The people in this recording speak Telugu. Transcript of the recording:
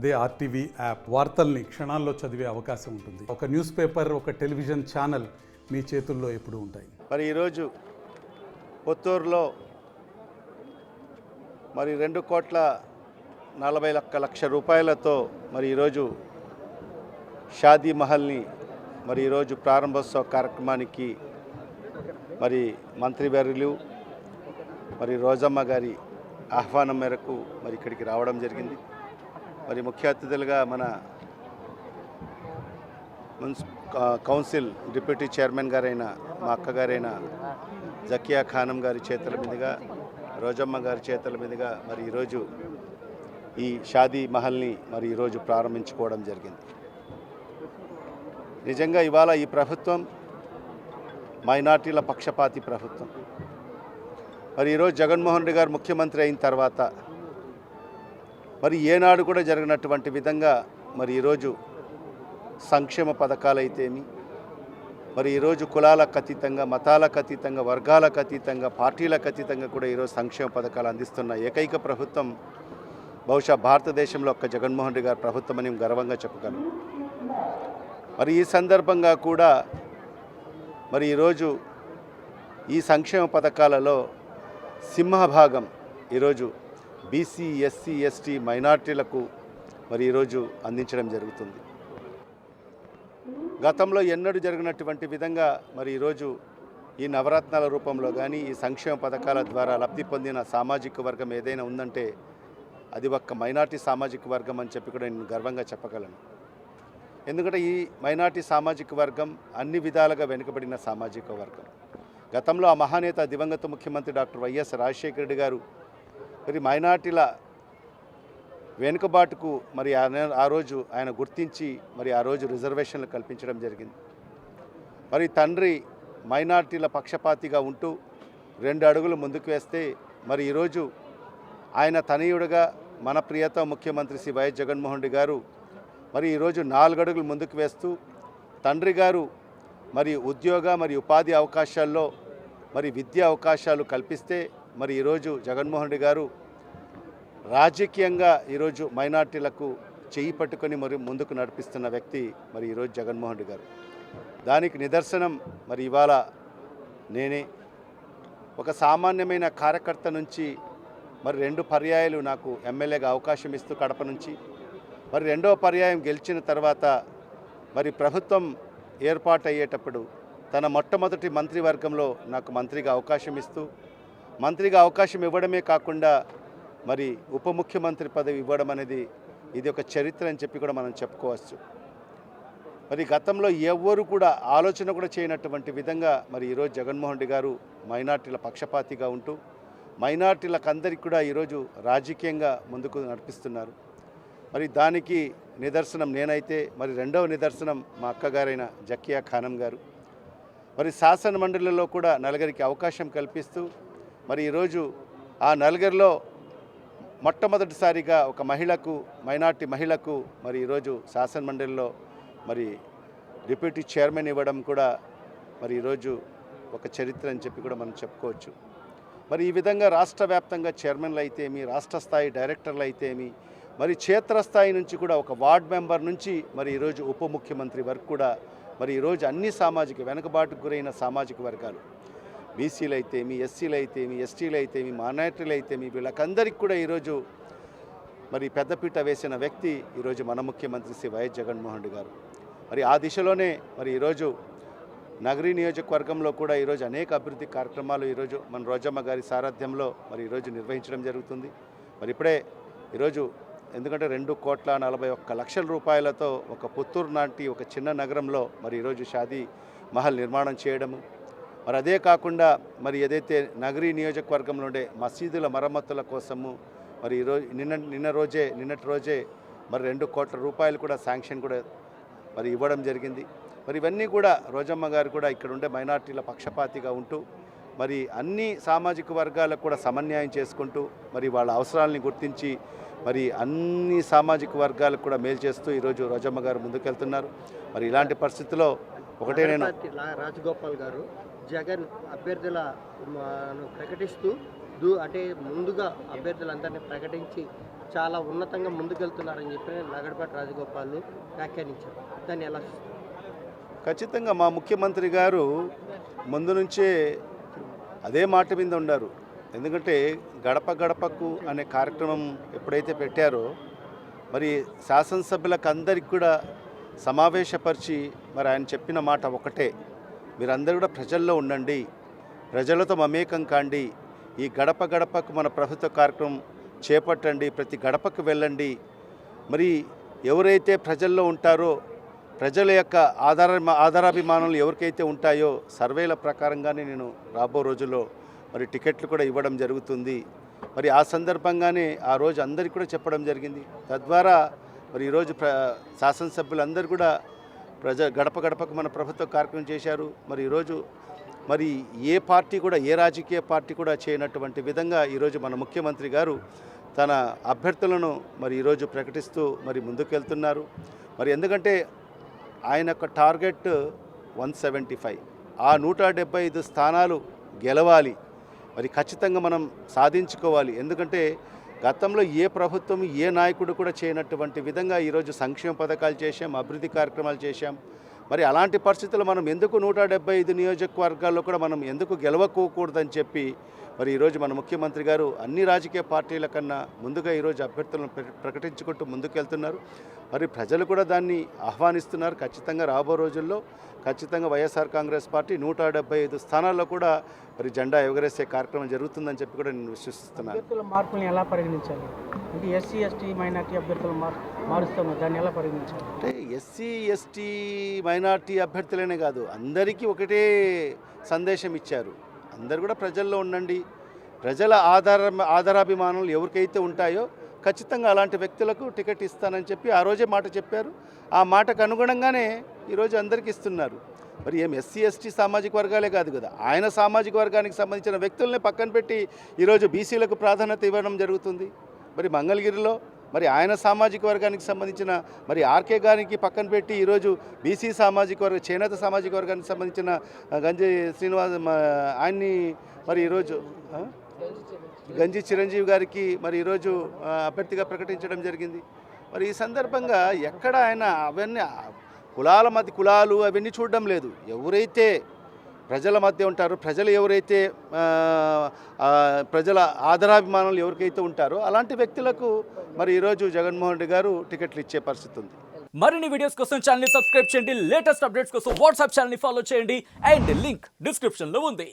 అదే ఆర్టీవీ యాప్ వార్తల్ని క్షణాల్లో చదివే అవకాశం ఉంటుంది. ఒక న్యూస్ పేపర్, ఒక టెలివిజన్ ఛానల్ మీ చేతుల్లో ఎప్పుడూ ఉంటాయి. మరి ఈరోజు పుత్తూరులో మరి 2,40,00,000 రూపాయలతో మరి ఈరోజు షాదీ మహల్ని మరి ఈరోజు ప్రారంభోత్సవ కార్యక్రమానికి మరి మంత్రివర్యులు మరి రోజమ్మ గారి ఆహ్వానం మేరకు మరి ఇక్కడికి రావడం జరిగింది. మరి ముఖ్య అతిథులుగా మన కౌన్సిల్ డిప్యూటీ చైర్మన్ గారైన మా అక్కగారైన జకియా ఖానం గారి చేతుల మీదుగా, రోజమ్మ గారి చేతుల మీదుగా మరి ఈరోజు ఈ షాదీ మహల్ని మరి ఈరోజు ప్రారంభించుకోవడం జరిగింది. నిజంగా ఇవాళ ఈ ప్రభుత్వం మైనార్టీల పక్షపాతి ప్రభుత్వం. మరి ఈరోజు జగన్మోహన్ రెడ్డి గారు ముఖ్యమంత్రి అయిన తర్వాత మరి ఏనాడు కూడా జరిగినటువంటి విధంగా మరి ఈరోజు సంక్షేమ పథకాలైతేమి, మరి ఈరోజు కులాలకు అతీతంగా, మతాలకు అతీతంగా, వర్గాలకు అతీతంగా, పార్టీలకు అతీతంగా కూడా ఈరోజు సంక్షేమ పథకాలు అందిస్తున్న ఏకైక ప్రభుత్వం బహుశా భారతదేశంలో ఒక్క జగన్మోహన్ రెడ్డి గారి ప్రభుత్వం అని గర్వంగా చెప్పగలం. మరి ఈ సందర్భంగా కూడా మరి ఈరోజు ఈ సంక్షేమ పథకాలలో సింహభాగం ఈరోజు బీసీ, ఎస్సీ, ఎస్టీ, మైనార్టీలకు మరి ఈరోజు అందించడం జరుగుతుంది. గతంలో ఎన్నడూ జరిగినటువంటి విధంగా మరి ఈరోజు ఈ నవరత్నాల రూపంలో కానీ ఈ సంక్షేమ పథకాల ద్వారా లబ్ధి పొందిన సామాజిక వర్గం ఏదైనా ఉందంటే అది ఒక్క మైనార్టీ సామాజిక వర్గం అని చెప్పి కూడా నేను గర్వంగా చెప్పగలను. ఎందుకంటే ఈ మైనార్టీ సామాజిక వర్గం అన్ని విధాలుగా వెనుకబడిన సామాజిక వర్గం. గతంలో ఆ మహానేత దివంగత ముఖ్యమంత్రి డాక్టర్ వైఎస్ రాజశేఖర రెడ్డి గారు మరి మైనార్టీల వెనుకబాటుకు మరి ఆ రోజు ఆయన గుర్తించి మరి ఆ రోజు రిజర్వేషన్లు కల్పించడం జరిగింది. మరి తండ్రి మైనార్టీల పక్షపాతిగా ఉంటూ 2 అడుగులు ముందుకు వేస్తే మరి ఈరోజు ఆయన తనయుడుగా మన ప్రియతమ ముఖ్యమంత్రి శ్రీ వైఎస్ జగన్మోహన్ రెడ్డి గారు మరి ఈరోజు 4 అడుగులు ముందుకు వేస్తూ తండ్రి గారు మరి ఉద్యోగ మరి ఉపాధి అవకాశాల్లో మరి విద్యా అవకాశాలు కల్పిస్తే మరి ఈరోజు జగన్మోహన్ రెడ్డి గారు రాజకీయంగా ఈరోజు మైనార్టీలకు చేయి పట్టుకొని మరి ముందుకు నడిపిస్తున్న వ్యక్తి మరి ఈరోజు జగన్మోహన్ రెడ్డి గారు. దానికి నిదర్శనం మరి ఇవాళ నేనే ఒక సామాన్యమైన కార్యకర్త నుంచి మరి 2 పర్యాయాలు నాకు ఎమ్మెల్యేగా అవకాశం ఇస్తూ కడప నుంచి మరి 2వ పర్యాయం గెలిచిన తర్వాత మరి ప్రభుత్వం ఏర్పాటు అయ్యేటప్పుడు తన మొట్టమొదటి మంత్రివర్గంలో నాకు మంత్రిగా అవకాశం ఇస్తూ, మంత్రిగా అవకాశం ఇవ్వడమే కాకుండా మరి ఉప ముఖ్యమంత్రి పదవి ఇవ్వడం అనేది ఇది ఒక చరిత్ర అని చెప్పి కూడా మనం చెప్పుకోవచ్చు. మరి గతంలో ఎవ్వరు కూడా ఆలోచన కూడా చేయనటువంటి విధంగా మరి ఈరోజు జగన్మోహన్ రెడ్డి గారు మైనార్టీల పక్షపాతిగా ఉంటూ మైనార్టీలకు అందరికీ కూడా ఈరోజు రాజకీయంగా ముందుకు నడిపిస్తున్నారు. మరి దానికి నిదర్శనం నేనైతే మరి 2వ నిదర్శనం మా అక్కగారైన జకియా ఖానం గారు. మరి శాసన మండలిలో కూడా నలుగురికి అవకాశం కల్పిస్తూ మరి ఈరోజు ఆ నలుగురిలో మొట్టమొదటిసారిగా ఒక మహిళకు, మైనార్టీ మహిళకు మరి ఈరోజు శాసన మండలిలో మరి డిప్యూటీ చైర్మన్ ఇవ్వడం కూడా మరి ఈరోజు ఒక చరిత్ర అని చెప్పి కూడా మనం చెప్పుకోవచ్చు. మరి ఈ విధంగా రాష్ట్ర వ్యాప్తంగా చైర్మన్లు అయితేమి, రాష్ట్ర స్థాయి డైరెక్టర్లు అయితేమి, మరి క్షేత్రస్థాయి నుంచి కూడా ఒక వార్డ్ మెంబర్ నుంచి మరి ఈరోజు ఉప ముఖ్యమంత్రి వరకు కూడా మరి ఈరోజు అన్ని సామాజిక వెనుకబాటుకు గురైన సామాజిక వర్గాలు, బీసీలు అయితేమి, ఎస్సీలు అయితేమి, ఎస్టీలు అయితేమి, మైనార్టీలు అయితేమి, వీళ్ళకందరికీ కూడా ఈరోజు మరి పెద్దపీట వేసిన వ్యక్తి ఈరోజు మన ముఖ్యమంత్రి శ్రీ వైఎస్ జగన్మోహన్ రెడ్డి గారు. మరి ఆ దిశలోనే మరి ఈరోజు నగరీ నియోజకవర్గంలో కూడా ఈరోజు అనేక అభివృద్ధి కార్యక్రమాలు ఈరోజు మన రోజమ్మ గారి సారథ్యంలో మరి ఈరోజు నిర్వహించడం జరుగుతుంది. మరి ఇప్పుడే ఈరోజు ఎందుకంటే 2,41,00,000 రూపాయలతో ఒక పుత్తూరు లాంటి ఒక చిన్న నగరంలో మరి ఈరోజు షాదీ మహల్ నిర్మాణం చేయడము, మరి అదే కాకుండా మరి ఏదైతే నగరీ నియోజకవర్గంలో ఉండే మసీదుల మరమ్మతుల కోసము మరి ఈరోజు నిన్నటి రోజే మరి 2 కోట్ల రూపాయలు కూడా శాంక్షన్ కూడా మరి ఇవ్వడం జరిగింది. మరి ఇవన్నీ కూడా రోజమ్మ గారు కూడా ఇక్కడ ఉండే మైనార్టీల పక్షపాతిగా ఉంటూ మరి అన్ని సామాజిక వర్గాలకు కూడా సమన్యాయం చేసుకుంటూ మరి వాళ్ళ అవసరాలని గుర్తించి మరి అన్ని సామాజిక వర్గాలకు కూడా మేలు చేస్తూ ఈరోజు రోజమ్మ గారు ముందుకెళ్తున్నారు. మరి ఇలాంటి పరిస్థితుల్లో ఒకటే నేను రాజగోపాల్ గారు జగన్ అభ్యర్థులను ప్రకటిస్తూ అంటే ముందుగా అభ్యర్థులందరినీ ప్రకటించి చాలా ఉన్నతంగా ముందుకెళ్తున్నారని చెప్పి లగడపాటి రాజగోపాల్ వ్యాఖ్యానించారు. దాన్ని ఎలా చూస్తారు? ఖచ్చితంగా మా ముఖ్యమంత్రి గారు ముందు నుంచే అదే మాట మీద ఉన్నారు. ఎందుకంటే గడప గడపకు అనే కార్యక్రమం ఎప్పుడైతే పెట్టారో మరి శాసనసభ్యులకు అందరికి కూడా సమావేశపరిచి మరి ఆయన చెప్పిన మాట ఒకటే, మీరందరూ కూడా ప్రజల్లో ఉండండి, ప్రజలతో మమేకం కాండి, ఈ గడప గడపకు మన ప్రభుత్వ కార్యక్రమం చేపట్టండి, ప్రతి గడపకు వెళ్ళండి. మరి ఎవరైతే ప్రజల్లో ఉంటారో ప్రజల యొక్క ఆధారాభిమానాలు ఎవరికైతే ఉంటాయో సర్వేల ప్రకారంగానే నేను రాబో రోజుల్లో మరి టికెట్లు కూడా ఇవ్వడం జరుగుతుంది. మరి ఆ సందర్భంగానే ఆ రోజు అందరికీ కూడా చెప్పడం జరిగింది. తద్వారా మరి ఈరోజు శాసనసభ్యులందరూ కూడా గడప గడపకు మన ప్రభుత్వ కార్యక్రమం చేశారు. మరి ఈరోజు మరి ఏ పార్టీ కూడా ఏ రాజకీయ పార్టీ కూడా చేయనటువంటి విధంగా ఈరోజు మన ముఖ్యమంత్రి గారు తన అభ్యర్థులను మరి ఈరోజు ప్రకటిస్తూ మరి ముందుకెళ్తున్నారు. మరి ఎందుకంటే ఆయన యొక్క టార్గెట్ 175, ఆ 175 స్థానాలు గెలవాలి, మరి ఖచ్చితంగా మనం సాధించుకోవాలి. ఎందుకంటే గతంలో ఏ ప్రభుత్వం ఏ నాయకుడు కూడా చేయనటువంటి విధంగా ఈరోజు సంక్షేమ పథకాలు చేశాం, అభివృద్ధి కార్యక్రమాలు చేశాం. మరి అలాంటి పరిస్థితుల్లో మనం ఎందుకు 175 నియోజకవర్గాల్లో కూడా మనం ఎందుకు గెలవకోకూడదని చెప్పి మరి ఈరోజు మన ముఖ్యమంత్రి గారు అన్ని రాజకీయ పార్టీల కన్నా ముందుగా ఈరోజు అభ్యర్థులను ప్రకటించుకుంటూ ముందుకెళ్తున్నారు. మరి ప్రజలు కూడా దాన్ని ఆహ్వానిస్తున్నారు. ఖచ్చితంగా రాబో రోజుల్లో ఖచ్చితంగా వైఎస్ఆర్ కాంగ్రెస్ పార్టీ 175 స్థానాల్లో కూడా మరి జెండా ఎగరేసే కార్యక్రమం జరుగుతుందని చెప్పి కూడా నేను విశ్వసిస్తున్నాను. అభ్యర్థుల మార్పులను ఎలా పరిగణించాలి? అంటే ఎస్సీ ఎస్టీ మైనార్టీ అభ్యర్థులు మారుస్తాము, దాన్ని ఎలా పరిగణించాలి? అంటే ఎస్సీ ఎస్టీ మైనార్టీ అభ్యర్థులనే కాదు, అందరికీ ఒకటే సందేశం ఇచ్చారు. అందరు కూడా ప్రజల్లో ఉండండి, ప్రజల ఆధారాభిమానాలు ఎవరికైతే ఉంటాయో ఖచ్చితంగా అలాంటి వ్యక్తులకు టికెట్ ఇస్తానని చెప్పి ఆ రోజే మాట చెప్పారు. ఆ మాటకు అనుగుణంగానే ఈరోజు అందరికీ ఇస్తున్నారు. మరి ఏం ఎస్సీ ఎస్టీ సామాజిక వర్గాలే కాదు కదా, ఆయన సామాజిక వర్గానికి సంబంధించిన వ్యక్తుల్ని పక్కన పెట్టి ఈరోజు బీసీలకు ప్రాధాన్యత ఇవ్వడం జరుగుతుంది. మరి మంగళగిరిలో మరి ఆయన సామాజిక వర్గానికి సంబంధించిన మరి ఆర్కే గారికి పక్కన పెట్టి ఈరోజు బీసీ సామాజిక వర్గ చేనేత సామాజిక వర్గానికి సంబంధించిన గంజి శ్రీనివాస్ ఆయన్ని మరి ఈరోజు గంజి చిరంజీవి గారికి మరి ఈరోజు అభ్యర్థిగా ప్రకటించడం జరిగింది. మరి ఈ సందర్భంగా ఎక్కడ ఆయన అవన్నీ కులాల మధ్య కులాలు అవన్నీ చూడడం లేదు. ఎవరైతే ప్రజల మధ్య ఉంటారో, ప్రజలు ఎవరైతే ప్రజల ఆదరాభిమానాలు ఎవరికైతే ఉంటారో అలాంటి వ్యక్తులకు మరి ఈరోజు జగన్మోహన్ రెడ్డి గారు టికెట్లు ఇచ్చే పరిస్థితి ఉంది. మరిన్ని వీడియోస్ కోసం ఛానల్ ని సబ్స్క్రైబ్ చేయండి, లేటెస్ట్ అప్డేట్స్ కోసం వాట్సాప్ ఛానల్ ని ఫాలో చేయండి అండ్ లింక్ డిస్క్రిప్షన్ లో ఉంది.